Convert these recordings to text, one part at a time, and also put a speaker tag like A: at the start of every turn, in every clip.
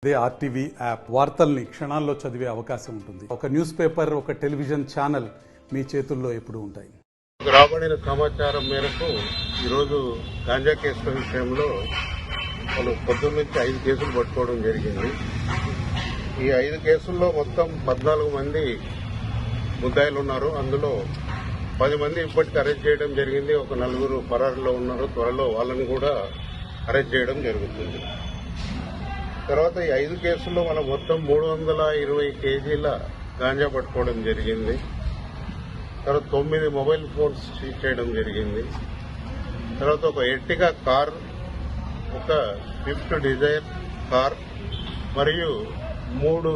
A: అదే RTV app వార్తల్ని క్షణాల్లో చదివే అవకాశం ఉంటుంది. ఒక న్యూస్ పేపర్, ఒక టెలివిజన్ ఛానల్ మీ చేతుల్లో ఎప్పుడూ ఉంటాయి.
B: రాబడిన సమాచారం మేరకు ఈరోజు గాంజా కేసుల విషయంలో వాళ్ళు పొద్దున్న నుంచి 5 కేసులు పట్టుకోవడం జరిగింది. ఈ 5 కేసుల్లో మొత్తం 14 మంది ముద్దాయిలు ఉన్నారు. అందులో 10 మంది ఇప్పటికీ అరెస్ట్ చేయడం జరిగింది. ఒక 4 పరారులో ఉన్నారు. త్వరలో వాళ్ళని కూడా అరెస్ట్ చేయడం జరుగుతుంది. తర్వాత ఈ 5 కేసుల్లో మనం మొత్తం 320 కేజీల గాంజా పట్టుకోవడం జరిగింది. తర్వాత 9 మొబైల్ ఫోన్స్ సీజ్ చేయడం జరిగింది. తర్వాత ఒక ఎర్టిగా కార్, ఒక స్విఫ్ట్ డిజైర్ కార్ మరియు 3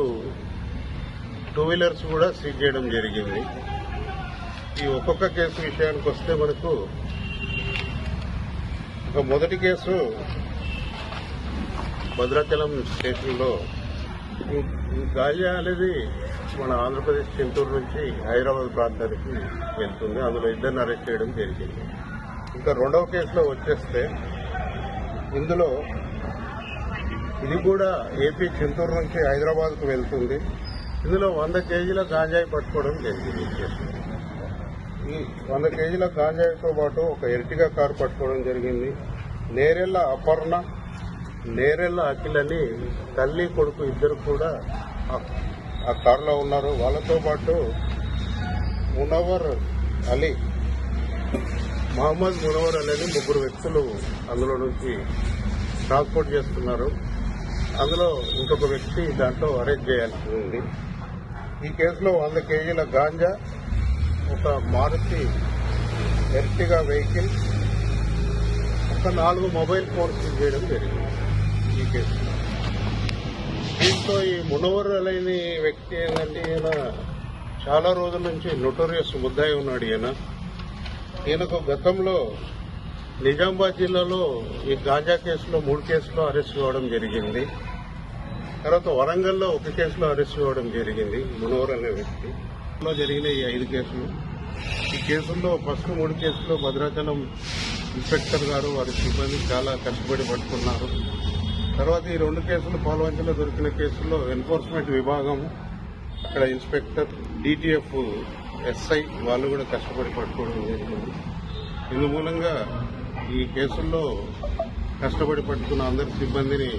B: 2 వీలర్స్ కూడా సీజ్ చేయడం జరిగింది. ఈ ఒక్కొక్క కేసు విషయానికి వస్తే మనకు ఒక మొదటి కేసు భద్రాచలం స్టేషన్లో ఈ గాంజా అనేది మన ఆంధ్రప్రదేశ్ చింతూరు నుంచి హైదరాబాద్ ప్రాంతానికి వెళ్తుంది. అందులో 2 అరెస్ట్ చేయడం జరిగింది. ఇంకా రెండవ కేసులో వచ్చేస్తే ఇందులో ఇది కూడా ఏపీ చింతూరు నుంచి హైదరాబాద్కు వెళ్తుంది. ఇందులో 100 కేజీల గాంజాయి పట్టుకోవడం జరిగింది. ఈ 100 కేజీల గాంజాయితో పాటు ఒక ఎర్టిగా కారు పట్టుకోవడం జరిగింది. నేరెళ్ల అపర్ణ, నేరెళ్ల అఖిల్ అని తల్లి కొడుకు ఇద్దరు కూడా ఆ కారులో ఉన్నారు. వాళ్ళతో పాటు మునవర్ అలీ, మహమ్మద్ మునవర్ అలీ అని 3 వ్యక్తులు అందులో నుంచి ట్రాన్స్పోర్ట్ చేస్తున్నారు. అందులో ఇంకొక వ్యక్తి దాంట్లో అరెస్ట్ చేయాల్సి ఉంది. ఈ కేసులో 100 కేజీల గాంజా, ఒక మారుతి ఎర్టిగా వెహికల్, ఒక 4 మొబైల్ ఫోన్స్ చేయడం జరిగింది ఈ కేసులో. దీంతో ఈ మునవర్ అలైన వ్యక్తి ఏంటంటే ఈయన చాలా రోజుల నుంచి నోటోరియస్ ముద్దాయి ఉన్నాడు. ఈయనకు గతంలో నిజామాబాద్ జిల్లాలో ఈ గాంజా కేసులో 3 కేసులో అరెస్ట్ కావడం జరిగింది. తర్వాత వరంగల్లో 1 కేసులో అరెస్ట్ కావడం జరిగింది. మునవర్ అనే వ్యక్తి జరిగిన ఈ 5 కేసులు. ఈ కేసుల్లో ఫస్ట్ 3 కేసుల్లో భద్రాచలం ఇన్స్పెక్టర్ గారు వారి సిబ్బంది చాలా కష్టపడి పట్టుకున్నారు. తర్వాత ఈ 2 కేసులు పాల్వంచలో దొరికిన కేసుల్లో ఎన్ఫోర్స్మెంట్ విభాగం, అక్కడ ఇన్స్పెక్టర్, డిటిఎఫ్ ఎస్ఐ వాళ్ళు కూడా కష్టపడి పట్టుకోవడం జరిగింది. ఇందు మూలంగా ఈ కేసుల్లో కష్టపడి పట్టుకున్న అందరి సిబ్బందిని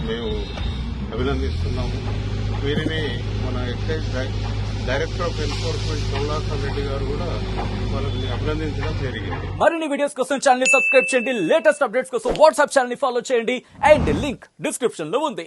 B: మేము అభినందిస్తున్నాము. వీరిని మన excise director of enforcement Kamalasan Reddy గారు కూడా వాళ్ళని అభినందించడం జరిగింది.
C: మరిన్ని వీడియోస్ కోసం ఛానల్ ని సబ్స్క్రైబ్ చేయండి. లేటెస్ట్ అప్డేట్స్ కోసం వాట్సాప్ ఛానల్ ని ఫాలో చేయండి. అండ్ లింక్ డిస్క్రిప్షన్ లో ఉంది.